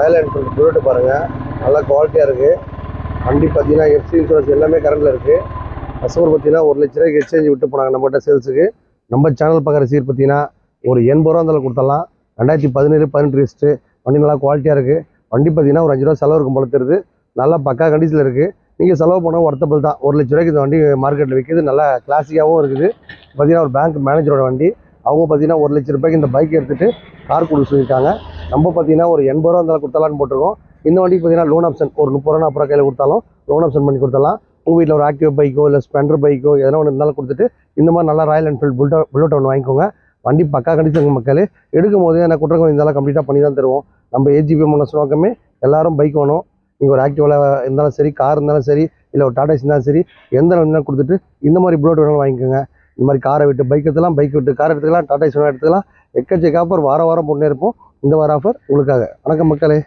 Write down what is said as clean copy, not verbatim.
Royal Enfield bullet பாருங்கள், நல்லா குவாலிட்டியாக இருக்குது. வண்டி பார்த்தீங்கன்னா எஃப்சி இன்சூரன்ஸ் எல்லாமே கரண்டில் இருக்குது. கஸ்டமர் பார்த்தீங்கன்னா 1 லட்ச ரூபாய்க்கு எக்ஸ்சேஞ்ச் விட்டு போனாங்க நம்மகிட்ட சேல்ஸுக்கு. நம்ம சேனல் பார்க்குற சீர் பார்த்தீங்கன்னா ஒரு 80 ரூபா இருந்தாலும் கொடுத்துடலாம். 2017-18 ரிஜிஸ்ட்ரு. வண்டி நல்லா குவாலிட்டியாக இருக்குது. வண்டி பார்த்தீங்கன்னா ஒரு 5 ரூபா செலவு இருக்கும் போல தெரியுது. நல்லா பக்கா கண்டிஷனில் இருக்குது. நீங்கள் செலவு பண்ணால் ஒர்த்தபிள் தான். 1 லட்ச ரூபாய்க்கு இந்த வண்டி மார்க்கெட்டில் விற்கிது. நல்லா கிளாஸிக்காகவும் இருக்குது. பார்த்தீங்கன்னா ஒரு பேங்க் மேனேஜரோட வண்டி. அவங்க பார்த்தீங்கன்னா 1 லட்ச ரூபாய்க்கு இந்த பைக் எடுத்துகிட்டு கார் கொடுக்க சொல்லியிருக்காங்க. நம்ம பார்த்தீங்கன்னா ஒரு 80 ரூபா இருந்தாலும் கொடுத்தலான்னு போட்டிருக்கோம். இந்த வண்டிக்கு பார்த்தீங்கன்னா லோன் ஆப்ஷன் ஒரு 30 ரூபா 40 ரூபா கையில் கொடுத்தாலும் லோன் ஆப்ஷன் பண்ணி கொடுத்துடலாம். உங்கள் வீட்டில் ஒரு ஆக்டிவா பைக்கோ இல்லை ஸ்பெண்டர் பைக்கோ எதனா ஒன்று இருந்தாலும் கொடுத்துட்டு இந்த மாதிரி நல்லா ராயல் என்ஃபீல்டு புல்லட் ஒன்று வாங்கிக்கோங்க. வண்டி பக்கா கண்டிஷன் மக்கள். எடுக்கும் போது என்ன குற்றங்கள் இருந்தாலும் கம்ப்ளீட்டாக பண்ணி தான் தருவோம். நம்ம ஏஜிபி மனசு நோக்கமே எல்லாரும் பைக் வேணும். நீங்கள் ஒரு ஆக்டிவாவில் இருந்தாலும் சரி, கார் இருந்தாலும் சரி, இல்லை ஒரு டாடா ஏசி இருந்தாலும் சரி, எந்த இருந்தாலும் கொடுத்துட்டு இந்த மாதிரி புல்லட் வேணாலும் வாங்கிக்கோங்க. இந்த மாதிரி காரை விட்டு பைக் எடுத்துக்கலாம், பைக் விட்டு கார் எடுத்துக்கலாம், டாடா ஏசி எடுத்துக்கலாம். எக்கச்சக்க ஆஃபர் வாரம் போட்டுனே இருப்போம். இந்த வார ஆஃபர் உங்களுக்காக. வணக்கம் மக்களே.